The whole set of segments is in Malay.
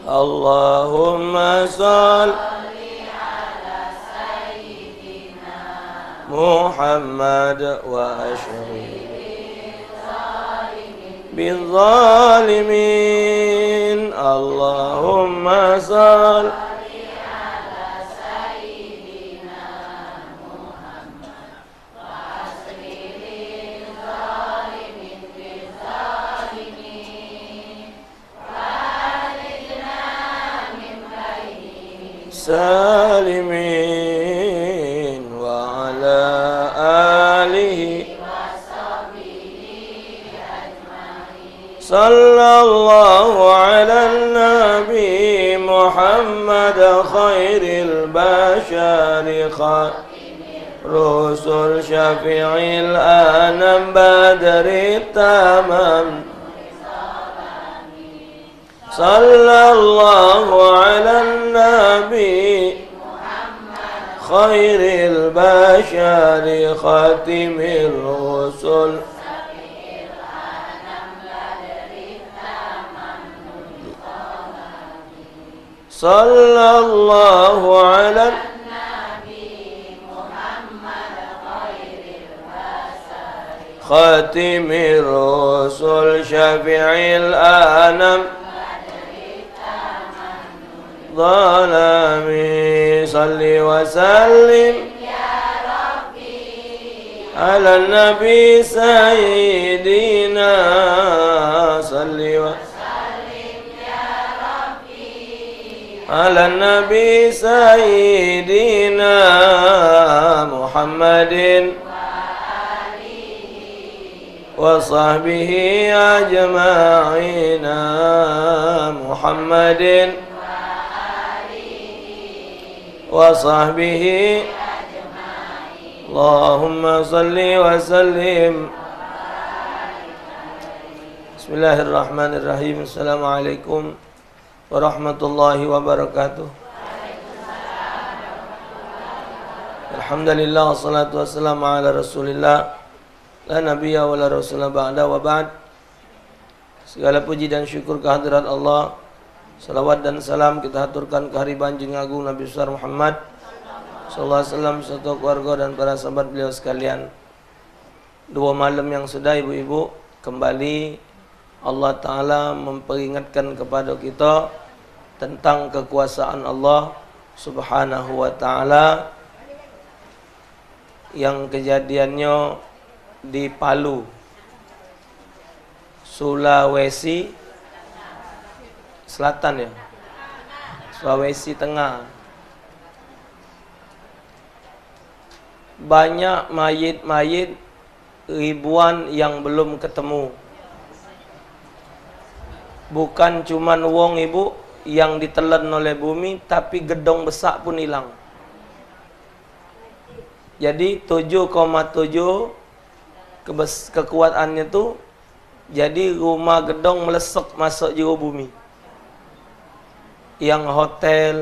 Allahumma salli Muhammad wa ashri bizzalimin. Allahumma salli salimin wa ala alihi sallallahu ala nabi Muhammad khairil bashari rusul syafi'il anam badri tamam sallallahu ala nabi khairil bashari khatimir rusul sallallahu ala khatimir rusul syafi'il anam ظلامي صل وسلم يا ربي على النبي سيدنا صل وسلم يا ربي على النبي سيدنا محمد وصحبه أجمعين محمد وصحبه Allahumma salli wa sallim. Bismillahirrahmanirrahim. Assalamualaikum warahmatullahi wabarakatuh. Alhamdulillah wassalatu wassalamu ala rasulillah la nabiyya wa la rasulah ba'da wa ba'd. Segala puji dan syukur kehadirat Allah. Salawat dan salam kita haturkan ke hari banjing agung Nabi besar Muhammad sallallahu alaihi wasallam serta keluarga dan para sahabat beliau sekalian. Dua malam yang sudah ibu-ibu, kembali Allah Ta'ala memperingatkan kepada kita tentang kekuasaan Allah Subhanahu wa Ta'ala yang kejadiannya di Palu, Sulawesi Selatan ya, Sulawesi Tengah. Banyak mayit-mayit, ribuan yang belum ketemu. Bukan cuman wong ibu yang ditelan oleh bumi, tapi gedong besar pun hilang. Jadi 7,7 kekuatannya tu, jadi rumah gedong melesek masuk jero bumi. Yang hotel,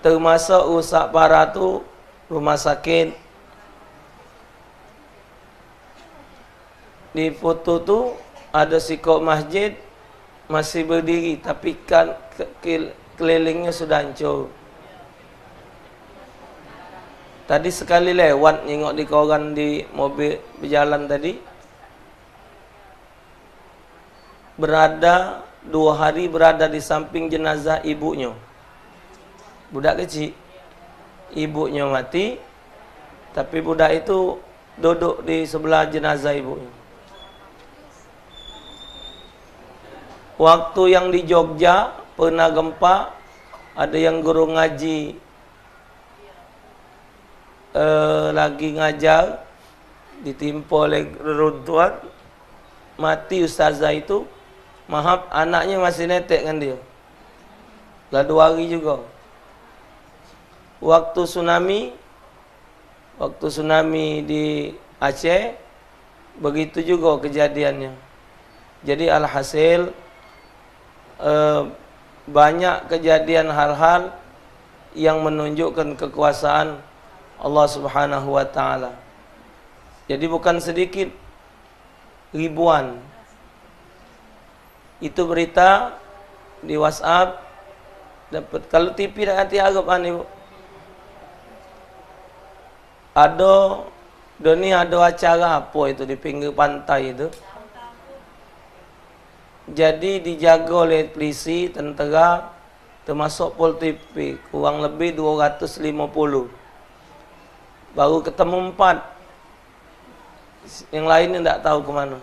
termasuk rusak parah tu rumah sakit. Di foto tu ada sikok masjid masih berdiri, tapi kan kelilingnya sudah hancur. Tadi sekali lewat tengok di koran di mobil berjalan tadi, berada 2 hari berada di samping jenazah ibunya. Budak kecil, ibunya mati, tapi budak itu duduk di sebelah jenazah ibunya. Waktu yang di Jogja pernah gempa, ada yang guru ngaji lagi ngajar, ditimpa oleh reruntuhan, mati ustazah itu. Maaf, anaknya masih netek kan dia. Lah 2 hari juga. Waktu tsunami di Aceh, begitu juga kejadiannya. Jadi alhasil banyak kejadian hal-hal yang menunjukkan kekuasaan Allah Subhanahu wa Ta'ala. Jadi bukan sedikit, ribuan Itu berita di WhatsApp dapat. Kalau TV dah hati Arab ibu. Ada acara apa itu di pinggir pantai itu. Jadi dijaga oleh polisi, tentera, termasuk Pol TV, kurang lebih 250. Baru ketemu 4. Yang lainnya tidak tahu ke mana.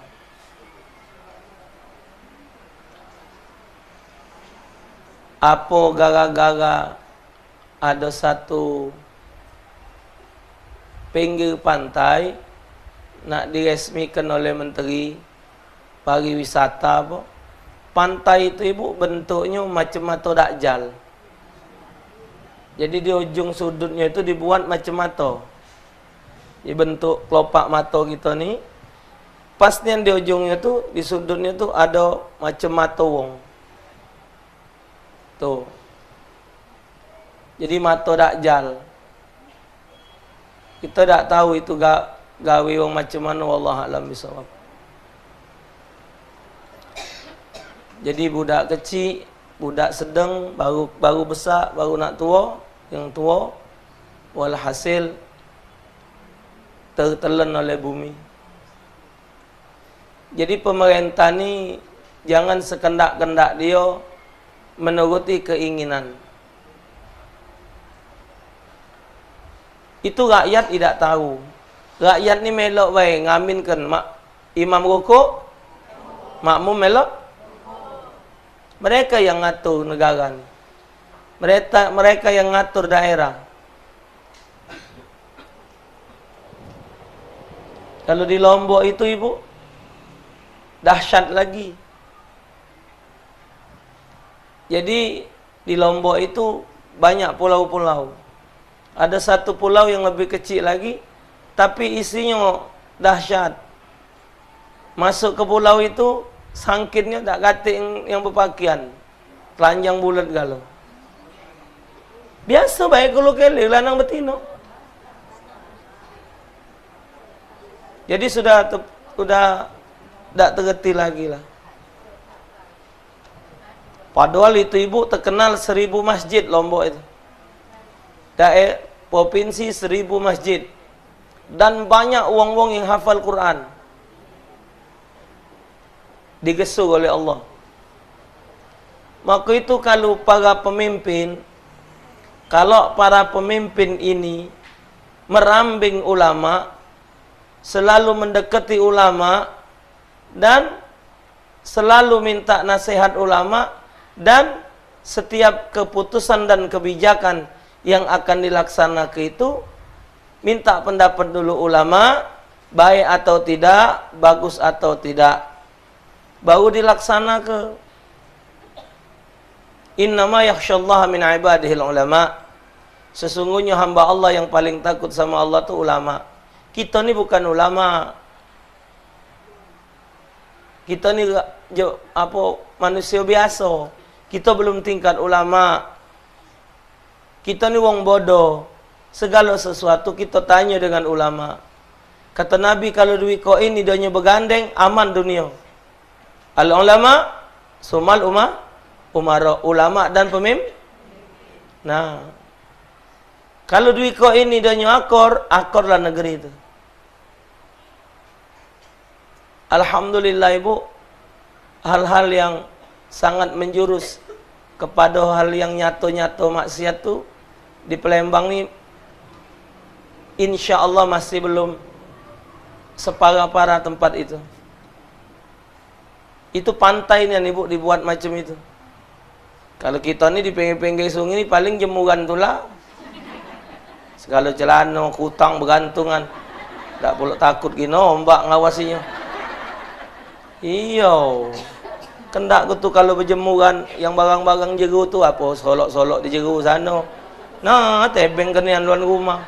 Apa gara-gara ada satu pinggir pantai nak diresmikan oleh Menteri Pariwisata apa? Pantai itu ibu bentuknya macam mata Dajjal. Jadi di ujung sudutnya itu dibuat macam mata. Di bentuk kelopak mata kita ni. Pasnya di ujungnya tu, di sudutnya tu ada macam mata wong. Tuh. Jadi mata Dajjal. Kita tak tahu itu gawe wong macam mana, wallahu alam bisawab. Jadi budak kecil, budak sedang, baru besar, baru nak tua, yang tua walhasil tertelan oleh bumi. Jadi pemerintah ni jangan sekendak-kendak dia menuruti keinginan. Itu rakyat tidak tahu. Rakyat ni melok baik ngaminkan imam rukuk, makmum melok. Mereka yang ngatur negara ni. Mereka yang ngatur daerah. Kalau di Lombok itu ibu, dahsyat lagi. Jadi di Lombok itu banyak pulau-pulau. Ada satu pulau yang lebih kecil lagi, tapi isinya dahsyat. Masuk ke pulau itu, sangkitnya tak kating yang berpakaian. Telanjang bulat galau. Biasa baik kalau kele, lanang betina. Jadi sudah tak tergerti lagi lah. Padahal itu ibu terkenal 1000 masjid Lombok itu. Provinsi 1000 masjid. Dan banyak wong-wong yang hafal Quran. Digesur oleh Allah. Maka itu kalau para pemimpin ini merambing ulama, selalu mendekati ulama, dan selalu minta nasihat ulama, dan setiap keputusan dan kebijakan yang akan dilaksanakan itu minta pendapat dulu ulama, baik atau tidak, bagus atau tidak, baru dilaksanakan. Innama yakhsyallaha min ibadihil ulama. Sesungguhnya hamba Allah yang paling takut sama Allah itu ulama. Kita ni bukan ulama. Kita ni manusia biasa. Kita belum tingkat ulama. Kita ni wong bodoh. Segala sesuatu kita tanya dengan ulama. Kata Nabi, kalau duit koin ni dia bergandeng, aman dunia. Al-ulama sumal umara, ulama dan pemimpin. Nah, kalau duit koin ni dia akorlah negeri itu. Alhamdulillah ibu, hal-hal yang sangat menjurus kepada hal yang nyato-nyato maksiat tu di Palembang ni insya Allah masih belum separah-parah tempat itu. Itu pantai ni ibu dibuat macam itu. Kalau kita ni di pinggir-pinggir sungai ni paling jemuran tu lah. Segala celana, kutang bergantungan. Tak perlu takut gini ombak ngawasinya. Iyo. Kendak tu kalau berjemuran yang barang-barang jeru tu apa solok-solok di jeru sana. Nah, tebeng kenian luar rumah.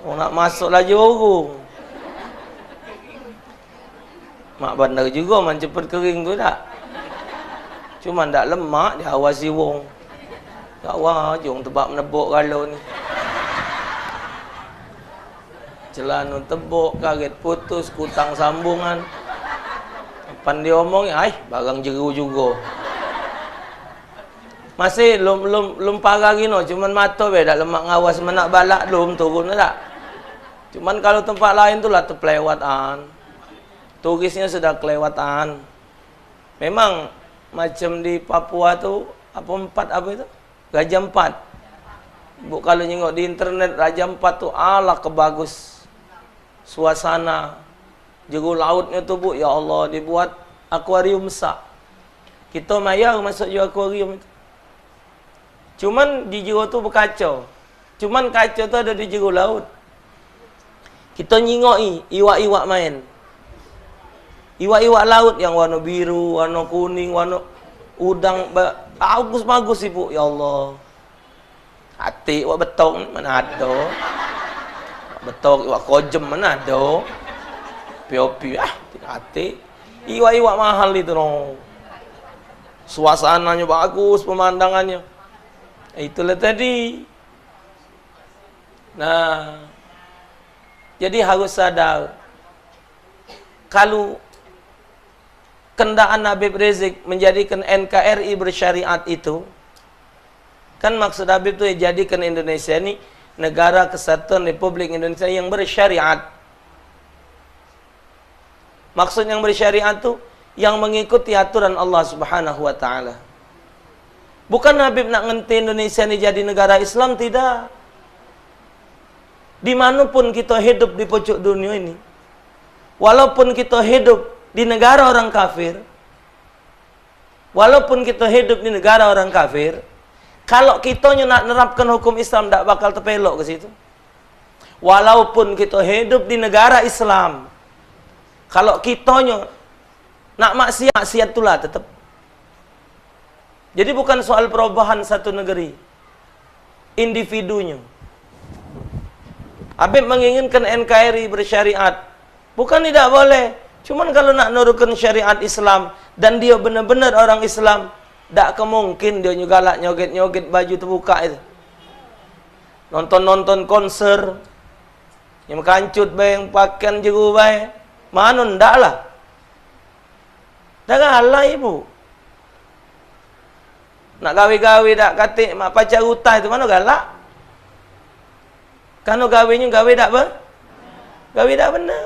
Oh, nak masuk lagi orang. Mak bandar juga man cepat kering tu tak. Cuma tak lemak dia awasi wong. Tak wajung tebak menebuk kalau ni. Celana tebuk, karet putus, kutang sambungan. Depan dia omong, barang jeru juga. Masih lum parah gino, cuman mata dak lemak ngawas menak balak lum turun tak. Cuman kalau tempat lain tu lah terkelewatan. Turisnya sudah kelewatan. Memang macam di Papua tu apa itu? Raja Empat. Bu kalau nyengok di internet Raja Empat tu ala kebagus suasana. Jeru lautnya tu bu, ya Allah, dibuat akuarium besar. Kita mayar masuk je akuarium itu. Cuman di jeru tu berkacau. Cuman kacau tu ada di jeru laut. Kita nyingoi iwak-iwak main. Iwak-iwak laut yang warna biru, warna kuning, warna udang bagus-bagus ibu. Ya Allah. Hati iwak betok mana ada. Betok iwak kojem mana ada. Piopi tidak hati. Iwak-iwak mahal itu no. Suasananya bagus, pemandangannya. Itulah tadi. Nah, jadi harus sadar kalau kendaan Habib Rizik menjadikan NKRI bersyariat itu, kan maksud Habib itu jadikan Indonesia ini negara kesatuan Republik Indonesia yang bersyariat. Maksud yang bersyariat itu yang mengikuti aturan Allah Subhanahu wa taala. Bukan Habib nak ngenti Indonesia ini jadi negara Islam, tidak. Dimanapun kita hidup di pojok dunia ini, walaupun kita hidup di negara orang kafir, walaupun kita hidup di negara orang kafir, kalau kita nak nerapkan hukum Islam, tak bakal terpelok ke situ. Walaupun kita hidup di negara Islam, kalau kita nak maksiat itulah tetap. Jadi bukan soal perubahan satu negeri, individunya. Habib menginginkan NKRI bersyariat, bukan tidak boleh. Cuman kalau nak nurutkan syariat Islam dan dia benar-benar orang Islam, tak kemungkin dia galak nyoget-nyoget baju terbuka itu. Nonton-nonton konser, yang kancut bayang pakaian jeru bayang. Mana ndak lah. Dah galak ibu. Nak gawe-gawe tak katik mak pacar utah itu mana galak. Kalau gawenya gawe tak apa? Gawe tak benar.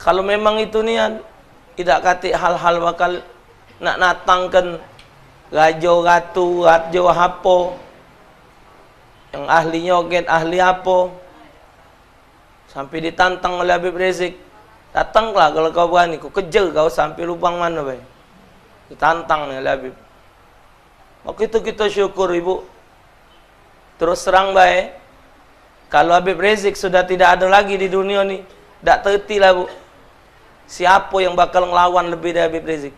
Kalau memang itu niat, tidak katik hal-hal bakal nak natangkan rajo ratu, rajo hapo, yang ahli nyoget, ahli apa, sampai ditantang oleh Habib Rizik. Datanglah kalau kau berani, kau kejar kau sampai lubang mana bay. Ditantang oleh Habib. Waktu itu kita syukur ibu. Terus serang bay. Kalau Habib Rizik sudah tidak ada lagi di dunia ni, tak terti lah bu. Siapa yang bakal ngelawan lebih dari Habib Rizik?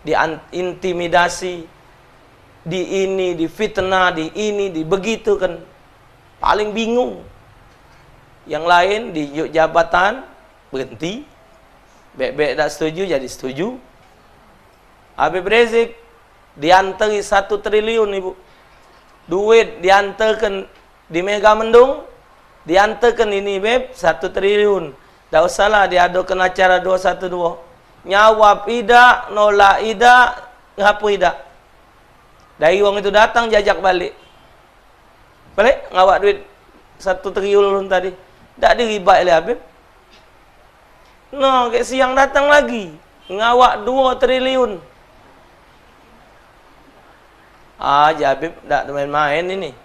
Diintimidasi, di ini, di fitnah, di ini, di begitu kan. Paling bingung. Yang lain di jabatan berhenti. Baik-baik tak setuju jadi setuju. Habib Rizik diantari 1 triliun ibu. Duit diantarkan di Mega Mendung, diantarkan ini beb 1 triliun. Tak usahlah diadakan acara 212. Nyawab tidak, nolak tidak, ngapa tidak. Dari wong itu datang jajak balik. Balik ngawak duit 1 triliun tadi. Tak diribat oleh Habib. No, kayak siang datang lagi. Ngawak 2 triliun. Habib tak main-main ini.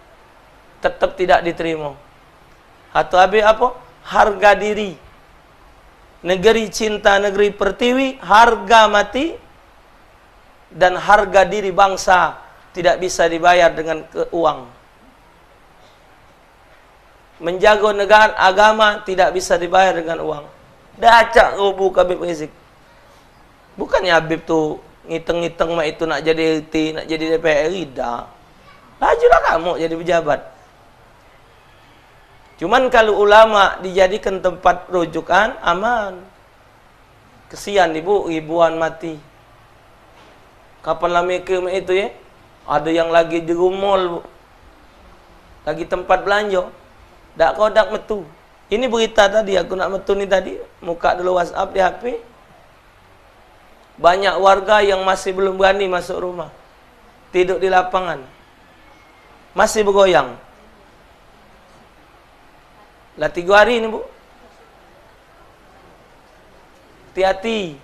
Tetap tidak diterima. Atau Habib apa? Harga diri. Negeri cinta, negeri pertiwi, harga mati. Dan harga diri bangsa tidak bisa dibayar dengan uang. Menjaga negara agama tidak bisa dibayar dengan uang. Dah acak rubuh Habib Rizik. Bukannya Habib tu ngiteng-ngiteng mak itu nak jadi RT, nak jadi DPR, tidak. Lajulah kamu jadi pejabat. Cuman kalau ulama dijadikan tempat rujukan, aman. Kesian ibu, ribuan mati. Kapan lah mereka itu ya? Ada yang lagi jerumol bu. lagi tempat belanja, dak kodak metu. Ini berita tadi, aku nak metu ni tadi, muka dulu WhatsApp di HP. Banyak warga yang masih belum berani masuk rumah. Tidur di lapangan. Masih bergoyang. Lah 3 hari ni, Bu. Hati-hati.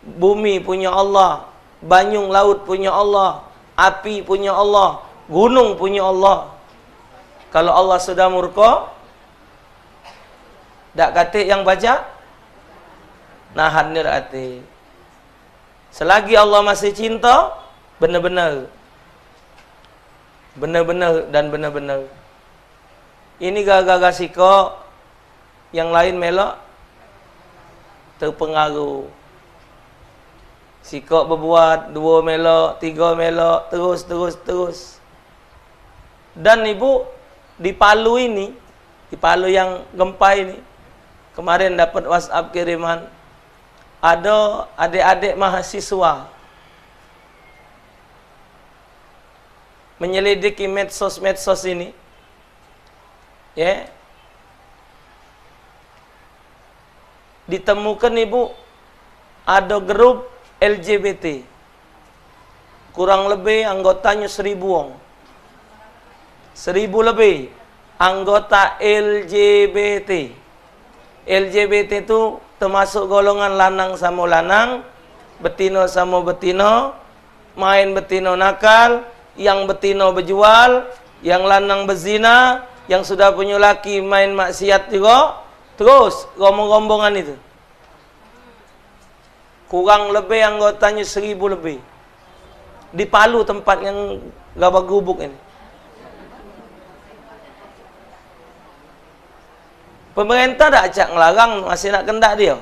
Bumi punya Allah, banyung laut punya Allah, api punya Allah, gunung punya Allah. Kalau Allah sudah murka, dak katik yang baca, nahan ni hati. Selagi Allah masih cinta, benar-benar. Benar-benar dan benar-benar. Ini gara-gara sikap yang lain melok, terpengaruh. Sikap berbuat, 2 melok, 3 melok, terus. Dan ibu, di Palu ini, di Palu yang gempa ini, kemarin dapat WhatsApp kiriman, ada adik-adik mahasiswa menyelidiki medsos ini, ya, ditemukan ibu ada grup LGBT, kurang lebih anggotanya 1000 orang, 1000 lebih anggota LGBT. LGBT itu termasuk golongan lanang sama lanang, betino sama betino, main betino nakal, yang betino berjual, yang lanang berzina, yang sudah punya laki main maksiat juga, terus rombong-rombongan itu. Kurang lebih anggotanya 1000 lebih. Di Palu tempat yang gabak gubuk ini. Pemerintah dah acak ngelarang, masih nak kendak dia.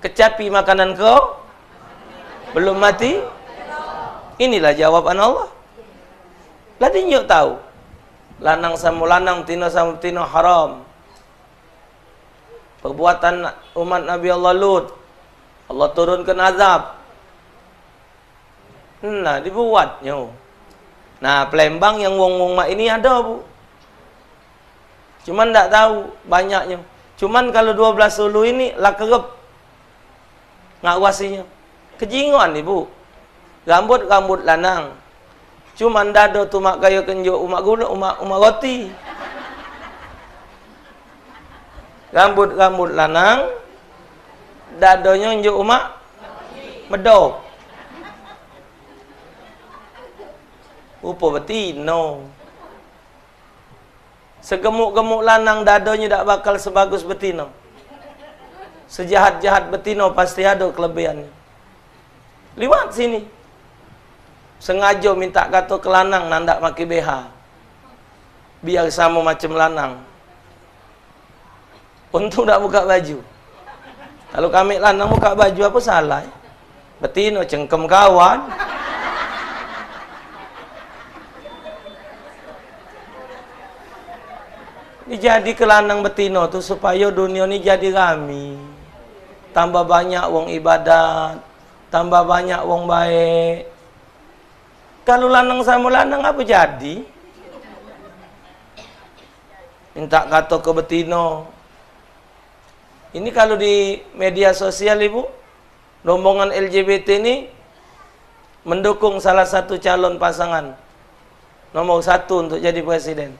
Kecapi makanan kau, belum mati. Inilah jawaban Allah. Lah tinjuk tahu. Lanang sama lanang, betina sama betina haram. Perbuatan umat Nabi Allah Lut, Allah turunkan azab. Nah, dibuatnya. Nah, Palembang yang wong-wong mak ini ada, Bu. Cuman tak tahu banyaknya. Cuman kalau 12 Hulu ini lah kerep ngawasinya. Kejinguan Ibu. Rambut lanang. Cuman dado tu mak gaya kenjuk umak gula, umak roti. Rambut lanang, dadonya njuk umak medok. Rupa betino. Segemuk-gemuk lanang dadonya tak bakal sebagus betino. Sejahat-jahat betino pasti ada kelebihannya. Liwat sini. Sengaja minta kata ke lanang nandak maki BH. Biar sama macam lanang. Untung tak buka baju. Kalau kami lanang buka baju apa salah? Betino cengkem kawan. Ini jadi ke lanang betino tu supaya dunia ni jadi rami. Tambah banyak wong ibadat, tambah banyak wong baik. Kalau lanang sama lanang apa jadi? Minta kata ke betino. Ini kalau di media sosial Ibu, rombongan LGBT ini mendukung salah satu calon pasangan nomor 1 untuk jadi presiden.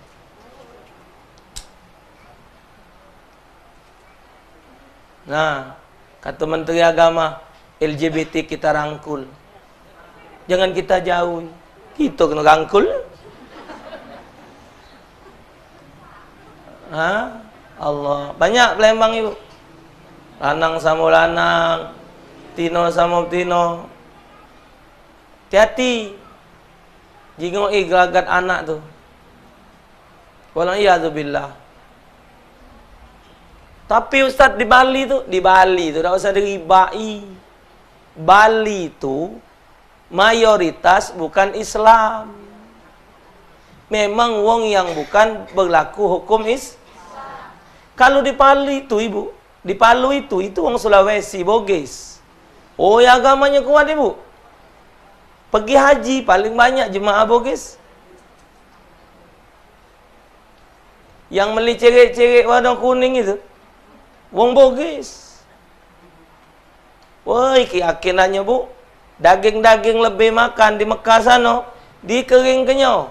Nah, kata Menteri Agama, LGBT kita rangkul. Jangan kita jauh. Kita kena rangkul. Allah. Banyak Palembang Ibu. Lanang sama lanang, tino sama tino. Hati-hati. Jingok gelagat anak tu. Walau iya tu billah. Tapi Ustaz di Bali tu tak usah diribai. Bali tu mayoritas bukan Islam. Memang wong yang bukan berlaku hukum Islam. Kalau di Bali tu Ibu, di Palu itu wong Sulawesi, Bugis. Oh, ya agamanya kuat Ibu. Pergi haji paling banyak jemaah Bugis. Yang beli cerik-cerik warna kuning itu wong Bugis. Woi, keyakinannya bu, daging-daging lebih makan di Mekah sana, dikering kenyo.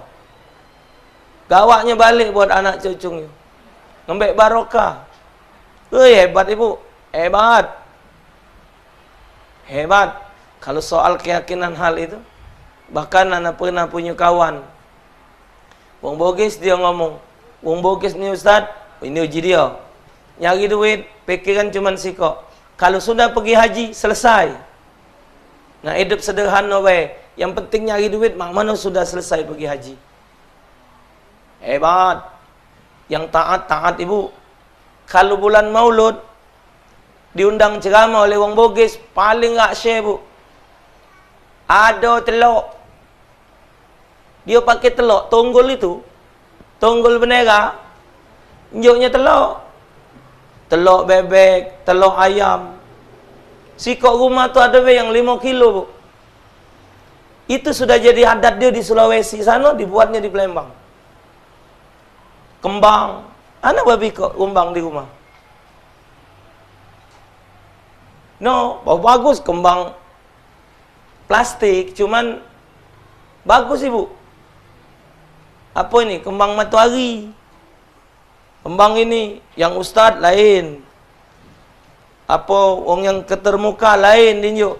Gawaknya balik buat anak cucunya. Ngembek barokah. Woi, hebat ibu, hebat. Hebat. Kalau soal keyakinan hal itu, bahkan anak pernah punya kawan. Wong Bugis dia ngomong, wong Bugis ni Ustaz, ini uji dia. Nyari duit, pikiran cuman sikok. Kalau sudah pergi haji, selesai. Nah, hidup sederhana we. Yang penting nyari duit, mana sudah selesai pergi haji. Hebat. Yang taat ibu. Kalau bulan Maulud, diundang ceramah oleh wong Bugis, paling gak share bu. Ada telok. Dia pakai telok, tonggol itu. Tonggol bendera. Njoknya telok. Telok bebek, telok ayam. Sikok rumah tu ada yang 5 kilo bu. Itu sudah jadi adat dia di Sulawesi sana, dibuatnya di Palembang. Kembang. Anak babi kok kembang di rumah. No, bagus kembang plastik, cuman bagus ibu. Apa ini? Kembang matahari. Kembang ini yang ustaz lain. Apa orang yang ketermuka lain dinjuk.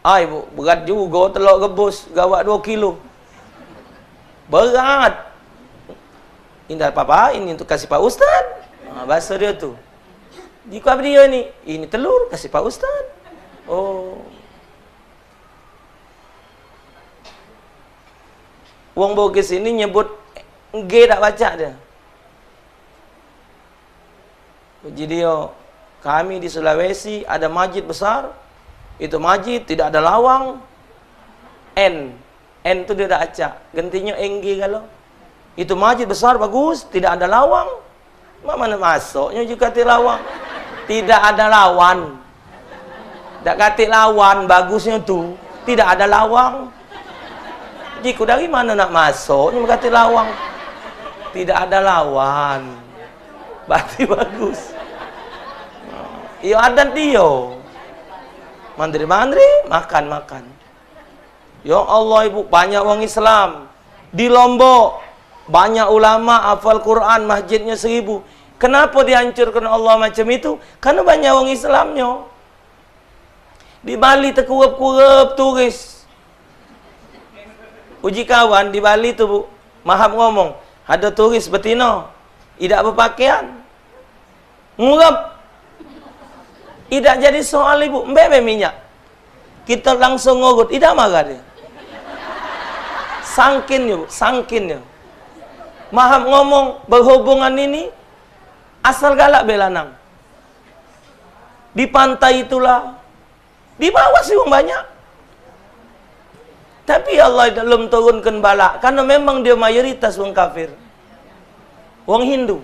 Ai bu, berat juga telok rebus gawak 2 kilo. Berat. Ini apa-apa, ini untuk kasih Pak Ustaz. Bahasa dia tu. Jika dia ni, ini telur kasih Pak Ustaz. Oh. Wong Bugis ini nyebut G tak baca dia. Jadi dia, kami di Sulawesi ada masjid besar. Itu masjid tidak ada lawang. N tu dia tak acak. Gantinya NG kalau. Itu masjid besar bagus, tidak ada lawang. Mana masuknya juga kata lawang. Tidak ada lawan. Tak kata lawan, bagusnya tu tidak ada lawang. Jika dari mana nak masuk, ni berkata lawang. Tidak ada lawan. Berarti bagus. Iyo adat dia. Mandiri-mandiri, makan-makan. Ya Allah ibu, banyak orang Islam. Di Lombok, banyak ulama hafal Quran, masjidnya 1000. Kenapa dihancurkan Allah macam itu? Karena banyak orang Islamnya. Di Bali terkurap-kurap turis. Uji kawan di Bali tu bu, Mahab ngomong, ada turis betina, tidak berpakaian, ngurap, tidak jadi soal ibu, mbak minyak, kita langsung ngurut, tidak marah dia, sangkin ya bu, sangkin ya. Mahab ngomong berhubungan ini asal galak belanang, di pantai itulah, di bawah sih orang banyak. Tapi Allah belum turunkan balak. Karena memang dia mayoritas orang kafir. Orang Hindu.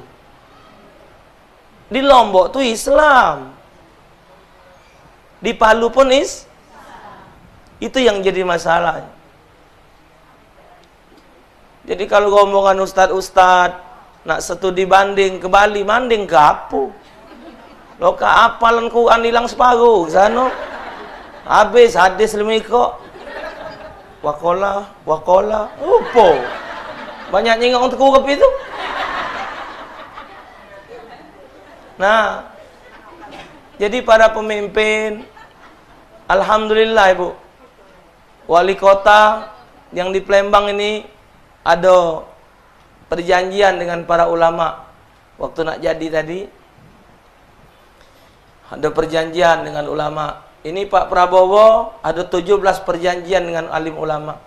Di Lombok tu Islam. Di Palu pun itu yang jadi masalah. Jadi kalau rombongan ustad-ustad nak studi banding ke Bali, banding ke apa? Loka apalan Quran hilang separuh ke sana. Habis hadis lemikok. Wakola, apa? Banyak nyengok untuk kurap itu. Nah, jadi para pemimpin, alhamdulillah ibu, wali kota yang di Palembang ini ada perjanjian dengan para ulama. Waktu nak jadi tadi, ada perjanjian dengan ulama. Ini Pak Prabowo ada 17 perjanjian dengan alim ulama.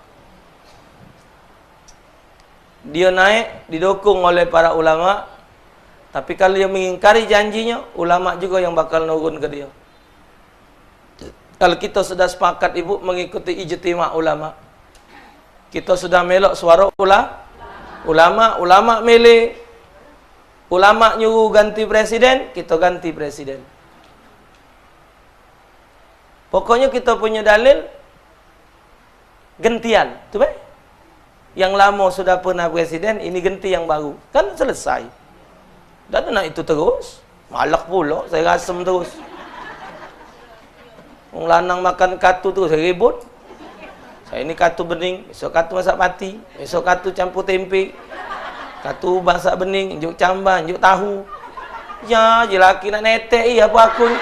Dia naik, didukung oleh para ulama. Tapi kalau dia mengingkari janjinya, ulama juga yang bakal nurun ke dia. Kalau kita sudah sepakat ibu mengikuti ijtima ulama, kita sudah melok suara ulama milih, ulama nyuruh ganti presiden, kita ganti presiden. Pokoknya kita punya dalil gantian, tu baik. Yang lama sudah pernah presiden, ini ganti yang baru. Kan selesai. Dan nak itu terus. Malak pula, saya rasem terus. Orang lanang makan katu terus, saya ribut. Saya ini katu bening, besok katu masak pati, besok katu campur tempe, katu masak bening, injuk cambah, injuk tahu. Ya, je laki nak netek apa aku ni?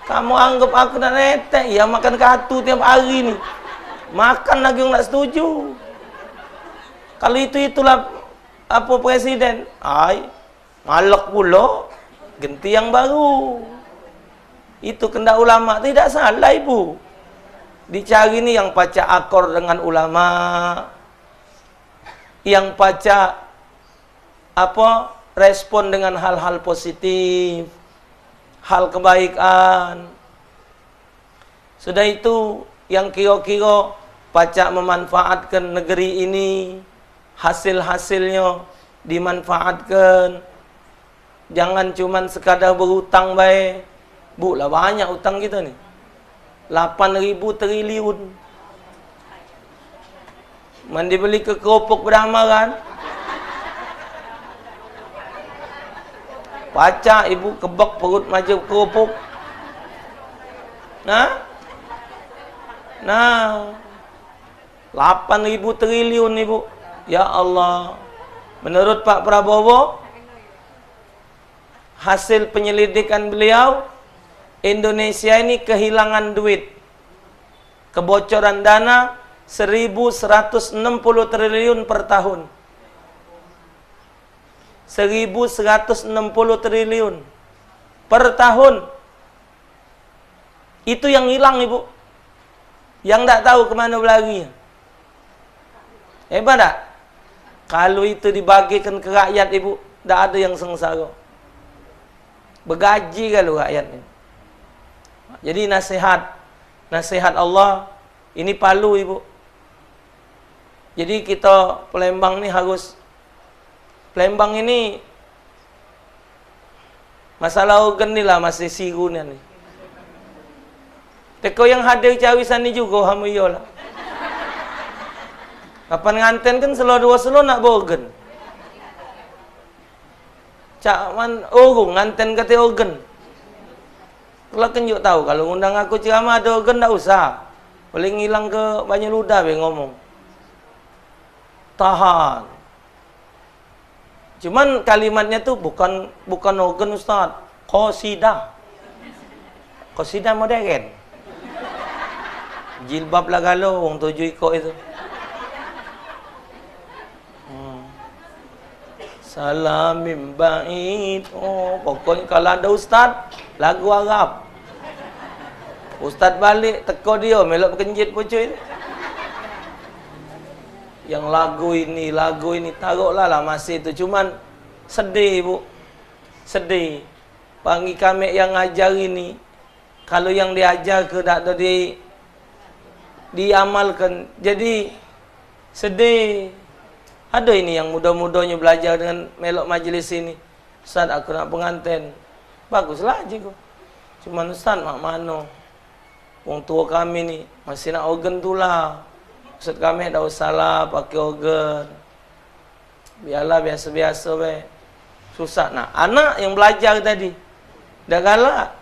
Kamu anggap aku nak netek, ya makan katu tiap hari ni. Makan lagi orang tak setuju. Kalau itulah apa presiden, malak pula, ganti yang baru. Itu kendak ulama, tidak salah ibu. Dicari ni yang baca akor dengan ulama, yang baca respon dengan hal-hal positif, hal kebaikan. Sudah itu yang kira-kira baca memanfaatkan negeri ini, hasil-hasilnya dimanfaatkan. Jangan cuman sekadar berhutang baik. Bu lah banyak hutang kita ni. 8.000 triliun. Mandi beli ke keropok berdama kan? Baca ibu kebak perut macam keropok. Nah, 8.000 triliun ibu. Ya Allah. Menurut Pak Prabowo, hasil penyelidikan beliau, Indonesia ini kehilangan duit. Kebocoran dana 1.160 triliun per tahun. 1.160 triliun per tahun. Itu yang hilang ibu. Yang tak tahu kemana berlari. Hebat tak? Kalau itu dibagikan ke rakyat ibu, tak ada yang sengsara. Bergaji kalau rakyat ini. Jadi nasihat Allah ini palu ibu. Jadi kita Palembang ni harus, Palembang ini masalah organ ni lah masih siru ni. Teko yang hadir cawisan ni juga alhamdulillah lah. Kapan nganten kan dua selo nak organ. Cak man urung nganten kata organ. Kalau kenjuk tahu, kalau undang aku ceramah ada organ tak usah. Paling hilang ke banyak ludah be ngomong. Tahan. Cuman kalimatnya tu bukan organ Ustaz. Qasidah. Qasidah modern. Jilbab lah galau, orang 7 ikut itu. Salamim ba'id. Oh, pokoknya kalau ada Ustaz, lagu Arab. Ustaz balik, teko dia, melok kenjit pucuk itu. Yang lagu ini, taruhlah lah masih itu. Cuman sedih bu, sedih. Panggil kami yang ngajar ini, kalau yang diajar ke tak ada diamalkan, jadi sedih. Ada ini yang muda-mudanya belajar dengan melok majlis ini. Ustaz aku nak pengantin. Baguslah aja kok. Cuman Ustaz mak mano. Wong tua kami ni masih nak organ tu lah. Ustaz kami dah usah lah pakai organ. Biarlah biasa-biasa be. Susah nak. Anak yang belajar tadi. Dah galak.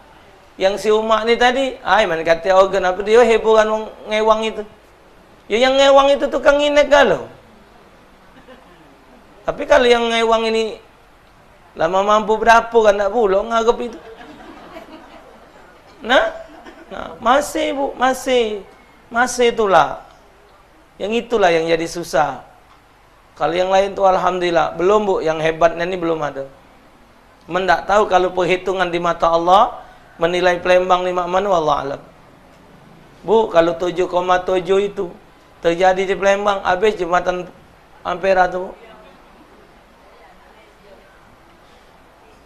Yang si umak ni tadi, mana kata organ apa dia hiburan wong ngewang itu. Ya yang ngewang itu tukang inek galau. Tapi kalau yang ngewang ini lama mampu berapa kan nak pulak ngarep itu. Nah, masih bu, masih itulah. Yang itulah yang jadi susah. Kalau yang lain tu alhamdulillah, belum bu, yang hebatnya ini belum ada. Mendak tahu kalau perhitungan di mata Allah menilai Palembang ni mak mana wallah alam. Bu, kalau 7,7 itu terjadi di Palembang, habis jembatan Ampera tu.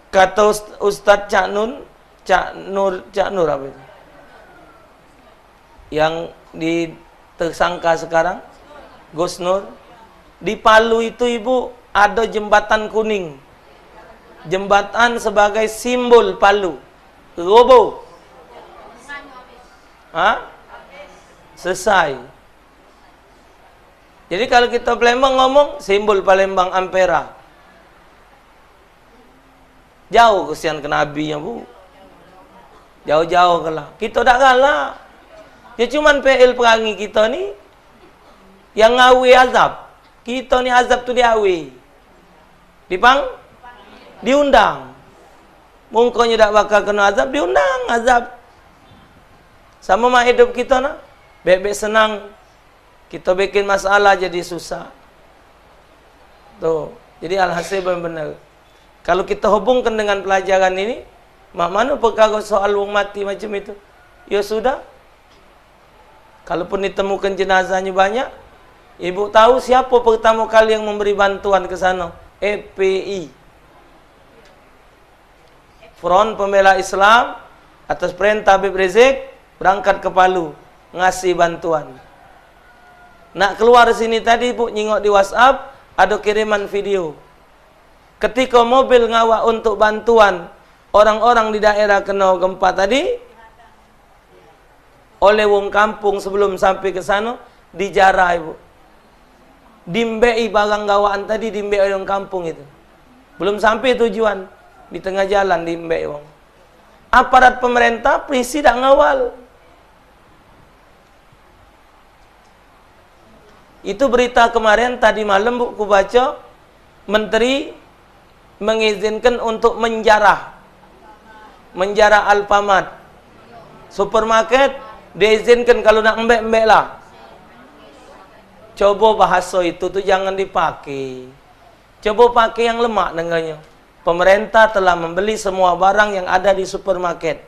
Kata Ustaz Cak Nur apa itu? Yang tersangka sekarang, Gus Nur. Di Palu itu ibu ada jembatan kuning. Jembatan sebagai simbol Palu. Robo. Selesai. Jadi kalau kita Palembang ngomong, simbol Palembang Ampera. Jauh kesian ke Nabinya, Bu. Jauh-jauh kalah. Kita tak kalah. Ya cuman PL perangi kita ni yang ngawi azab. Kita ni azab tu diawi. Diundang. Mungkanya tak bakal kena azab, diundang azab. Sama mah hidup kita nak. Baik-baik senang. Kita bikin masalah jadi susah. Tuh. Jadi alhasil benar-benar. Kalau kita hubungkan dengan pelajaran ini, mana perkara soal wong mati macam itu? Ya sudah. Kalaupun ditemukan jenazahnya banyak, ibu tahu siapa pertama kali yang memberi bantuan ke sana? FPI. Front Pembela Islam atas perintah Habib Rizik berangkat ke Palu ngasih bantuan. Nak keluar sini tadi, Bu, nyingok di WhatsApp ada kiriman video. Ketika mobil ngawak untuk bantuan orang-orang di daerah kena gempa tadi, oleh wong kampung sebelum sampai ke sana dijarah, Ibu. Dimbei barang gawaan tadi, dimbei orang kampung itu. Belum sampai tujuan, di tengah jalan dimbei wong. Aparat pemerintah polisi tak ngawal. Itu berita kemarin tadi malam, Bu, ku baca menteri mengizinkan untuk menjarah Alfamart. Supermarket diizinkan kalau nak embek-embek lah. Coba bahasa itu tuh jangan dipakai. Coba pakai yang lemak dengannya. Pemerintah telah membeli semua barang yang ada di supermarket.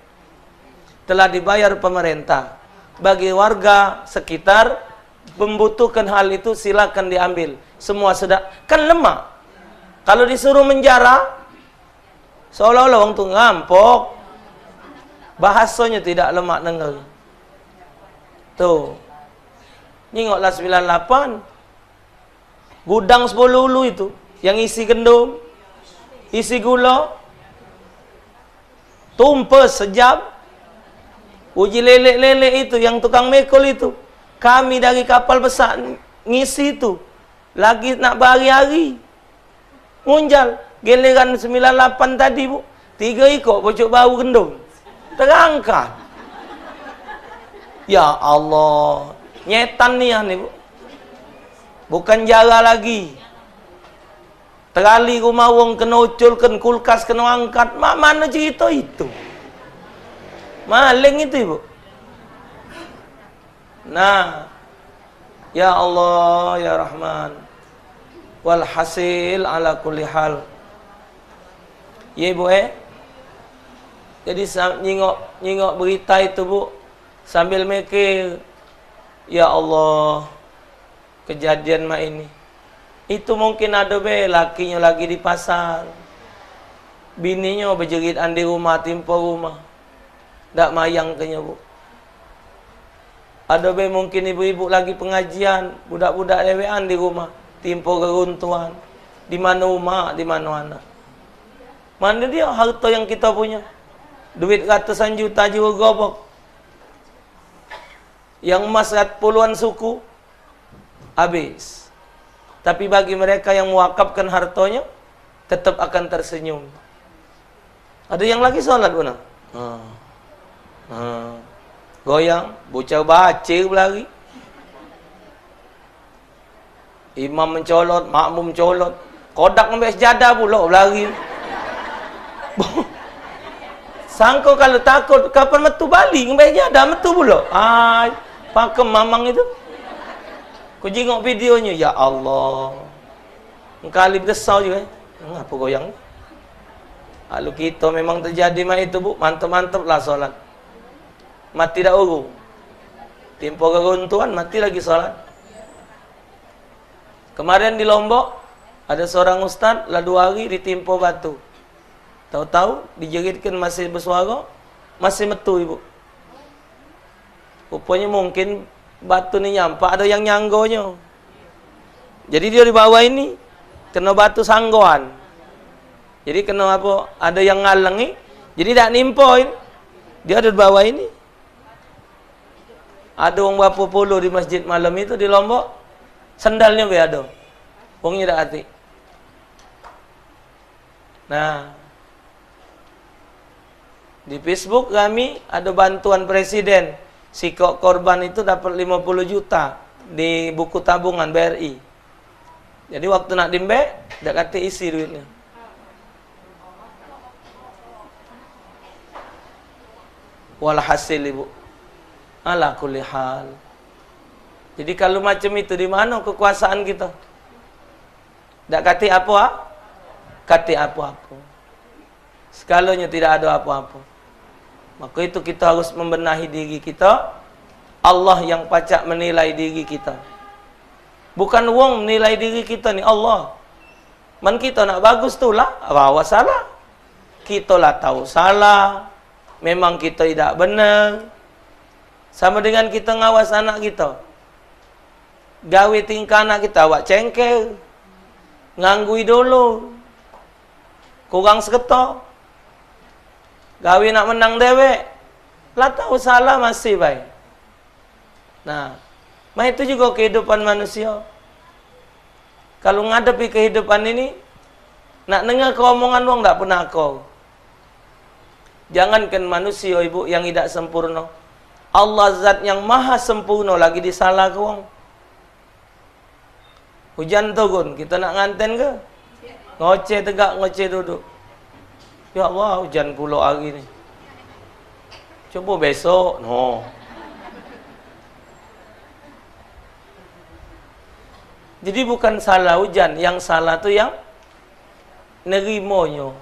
Telah dibayar pemerintah. Bagi warga sekitar membutuhkan hal itu silakan diambil. Semua sedang kan lemak. Kalau disuruh menjarah, seolah-olah orang tu ngampok. Bahasanya tidak lemak dengar. Tuh. Nyingoklah 98. Gudang 10 ulu itu. Yang isi gendum. Isi gula. Tumpes sejam. Uji lelek-lelek itu. Yang tukang mekol itu. Kami dari kapal besar ngisi itu. Lagi nak berhari-hari. Ngunjal. Giliran 98 tadi, Bu. 3 ikut pocok bau gendum. Terangkat. Ya Allah. Nyetan ni, Bu. Bukan jara lagi. Terali rumah wong kena uculkan, kulkas kena angkat. Mana cerita itu? Maling itu, Ibu. Nah. Ya Allah, ya Rahman. Walhasil ala kulli hal. Ya, Ibu, Jadi nyingok berita itu, Bu, sambil mikir, ya Allah, kejadian mak ini. Itu mungkin ada lakinya lagi di pasar. Bininya berjeritan di rumah, timpa rumah. Tak mayang kenya, Bu. Ada mungkin ibu-ibu lagi pengajian, budak-budak lewean di rumah. Timpo keruntuhan. Di mana rumah, di mana anak. Mana dia harta yang kita punya? Duit ratusan juta juga gobok. Yang emas puluhan suku, habis. Tapi bagi mereka yang mewakafkan hartanya, tetap akan tersenyum. Ada yang lagi sholat, Bu. Goyang, bocah baca lagi. Imam mencolot, makmum mencolot. Kodak ambil sejadah pula berlari. Sangka kalau takut kapan metu balik ambil sejadah metu pula. Ai, pakem mamang itu. Ku jengok videonya, ya Allah. Engkali besar juga. Apa goyang? Kalau kita memang terjadi mak itu, Bu, mantap-mantap lah solat. Mati dah urung. Timpo keruntuhan, mati lagi solat. Kemarin di Lombok, ada seorang ustaz, lah 2 hari ditimpa batu. Tahu-tahu, dijeritkan masih bersuara, masih metu, Ibu. Rupanya mungkin batu ni nyampak, ada yang nyanggonya. Jadi dia di bawah ini, kena batu sanggoan. Jadi kena apa? Ada yang ngalangi, jadi tak nimpoin. Dia ada di bawah ini. Ada orang berapa puluh di masjid malam itu di Lombok, sandalnya be ada. Wongnya dak hati. Nah, di Facebook kami ada bantuan presiden. Si korban itu dapat 50 juta di buku tabungan BRI. Jadi waktu nak dimbe, dak kata isi duitnya. Walhasil ibu, ala kulli hal. Jadi kalau macam itu di mana kekuasaan kita? Dak kata apa? Kata apa-apa. Segalanya tidak ada apa-apa. Maka itu kita harus membenahi diri kita. Allah yang pacak menilai diri kita. Bukan wong menilai diri kita ni, Allah. Man kita nak bagus tu lah, bawa salah. Kita lah tahu salah. Memang kita tidak benar. Sama dengan kita ngawas anak kita. Gawe tingkah anak kita, awak cengkel. Nganggui dulu. Kurang seketok. Gawe nak menang dewek. Lah tahu salah masih baik. Nah, itu juga kehidupan manusia. Kalau ngadepi kehidupan ini, nak dengar keomongan wong tak pernah kau. Jangankan manusia ibu yang tidak sempurna. Allah zat yang maha sempurna lagi disalah ke wong. Hujan turun, kita nak nganten ke? Ngoceh tegak, ngoceh duduk. Ya Allah, hujan pula hari ni. Coba besok. No. Jadi bukan salah hujan, yang salah tu yang nerimonya.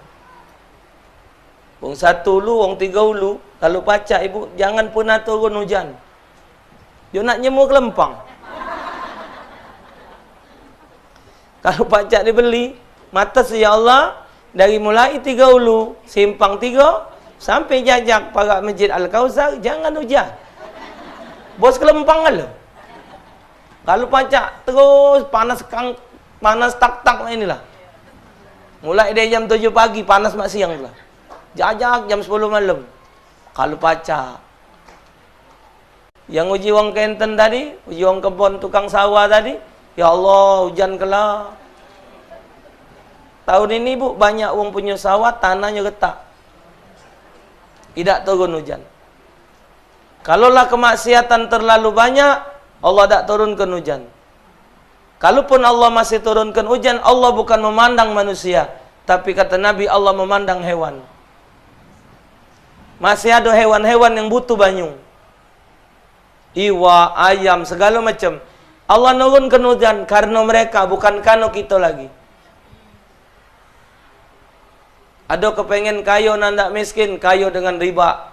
Wong satu lu, wong tiga ulu, kalau pacak ibu, jangan pernah turun hujan. Dia nak nyemur kelempang. Kalau pacak dibeli, mata ya Allah, dari mulai tiga ulu, simpang tiga, sampai jajak parak Masjid Al-Kausar, jangan hujan. Bos kelempang lah. Kalau pacak, terus panas tak-tak inilah. Mulai dari jam 7 pagi, panas mak siang lah. Jajak jam 10 malam. Kalau pacak. Yang uji wong kenten tadi, uji wong kebon tukang sawah tadi, ya Allah, hujan kelak. Tahun ini bu, banyak wong punya sawah, tanahnya retak. Tidak turun hujan. Kalaulah kemaksiatan terlalu banyak, Allah tak turunkan hujan. Kalaupun Allah masih turunkan hujan, Allah bukan memandang manusia. Tapi kata Nabi, Allah memandang hewan. Masih ada hewan-hewan yang butuh banyu. Iwa, ayam, segala macam. Allah nurunkan hujan karena mereka, bukan karena kita lagi. Ada kepengen kaya nandak miskin, kaya dengan riba.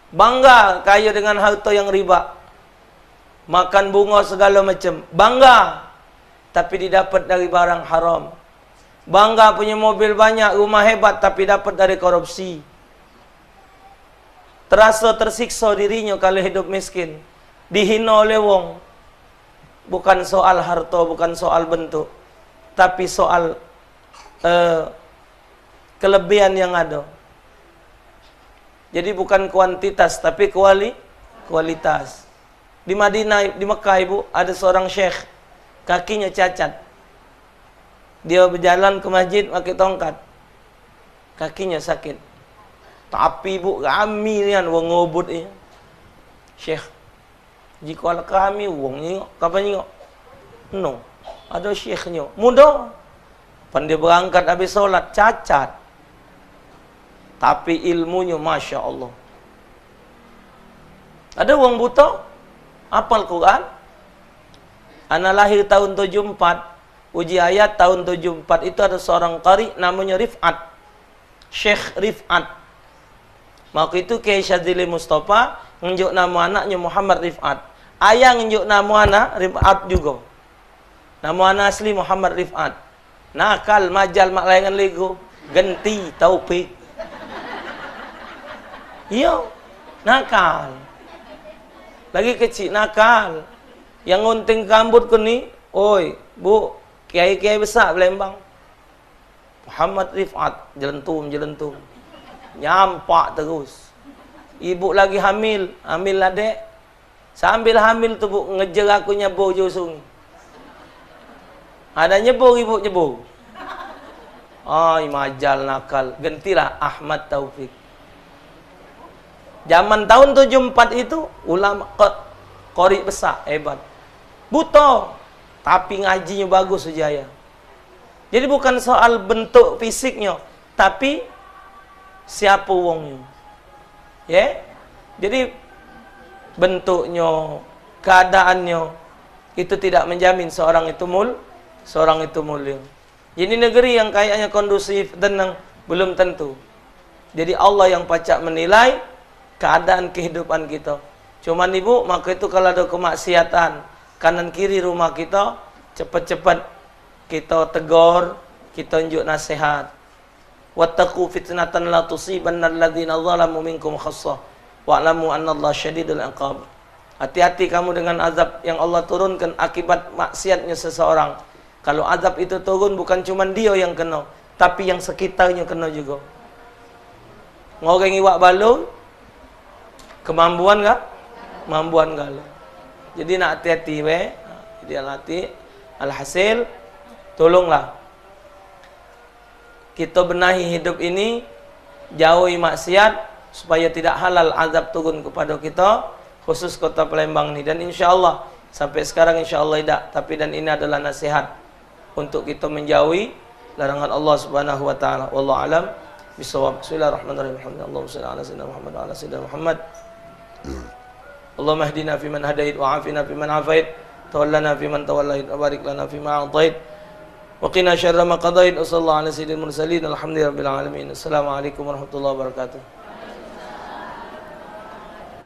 Bangga kaya dengan harta yang riba. Makan bunga segala macam. Bangga. Tapi didapat dari barang haram. Bangga punya mobil banyak, rumah hebat, tapi dapat dari korupsi. Terasa tersiksa dirinya kalau hidup miskin. Dihina oleh wong. Bukan soal harta, bukan soal bentuk. Tapi soal kelebihan yang ada. Jadi bukan kuantitas, tapi kualitas. Di Madinah, di Mekah ibu, ada seorang syekh. Kakinya cacat. Dia berjalan ke masjid pakai tongkat. Kakinya sakit. Tapi ibu, kami ni kan, wong ngobot ni. Syekh, jika kami, wong ni, kapan ni? No. Ada syekhnya. Muda. Pandai berangkat habis solat, cacat. Tapi ilmunya, Masya Allah. Ada wong buta, hafal Quran. Anak lahir tahun 74, uji ayat tahun 74. Itu ada seorang qari namanya Rif'at. Syekh Rif'at. Maka itu Kiai Syadzili Mustafa nunjuk nama anaknya Muhammad Rif'at. Ayah nunjuk nama anak Rif'at juga. Nama anak asli Muhammad Rif'at. Nakal, majal, mak layangan lego. Genti, taufik. Iya, nakal. Lagi kecil, nakal. Yang ngunting rambut ku ni, oi, bu, kiai-kiai besar Palembang. Muhammad Rif'at, jelentum. Nyampak terus. Ibu lagi hamil adik. Sambil hamil tu bu, ngejar aku nyebur je sungai. Ada nyebur, ibu nyebur. Ay, majal nakal. Gantilah Ahmad Taufik. Zaman tahun 74 itu, ulama qori besar, hebat. Buta, tapi ngajinya bagus sejaya. Jadi bukan soal bentuk fisiknya, tapi siapa wongnya. Ya? Jadi bentuknya, keadaannya itu tidak menjamin seorang itu mulia. Jadi negeri yang kayaknya kondusif, tenang, belum tentu. Jadi Allah yang pacak menilai keadaan kehidupan kita. Cuman ibu, maka itu kalau ada kemaksiatan kanan kiri rumah kita, cepat-cepat kita tegur, kita unjuk nasihat. Wattaqu fitnatan la tusibanna alladziina zalamu minkum khassah wa'lamu annallaha syadidul 'iqab. Hati-hati kamu dengan azab yang Allah turunkan akibat maksiatnya seseorang. Kalau azab itu turun bukan cuma dia yang kena, tapi yang sekitarnya kena juga. Ngoreng iwak balung, kemampuan enggak? Kemampuan galau. Jadi nak hati-hati we. Jadi hati. Alhasil, tolonglah kita benahi hidup ini, jauhi maksiat supaya tidak halal azab turun kepada kita, khusus kota Palembang ini. Dan insyaallah sampai sekarang insyaallah tidak, tapi dan ini adalah nasihat untuk kita menjauhi larangan Allah Subhanahu wa taala. Wallahu alam bisawab. Bismillahirrahmanirrahim. Allahumma shalli ala sayyidina Muhammad wa ala sayyidina Muhammad. Allahumma hdina fi man hadait wa afina fi man afait, tawallana fi man tawallait, wa barik lana fi ma atait. Wa qina syarra ma qadait. Wassallallahu ala sayyidil mursalin. Alhamdulillahirabbil alamin. Assalamualaikum warahmatullahi wabarakatuh.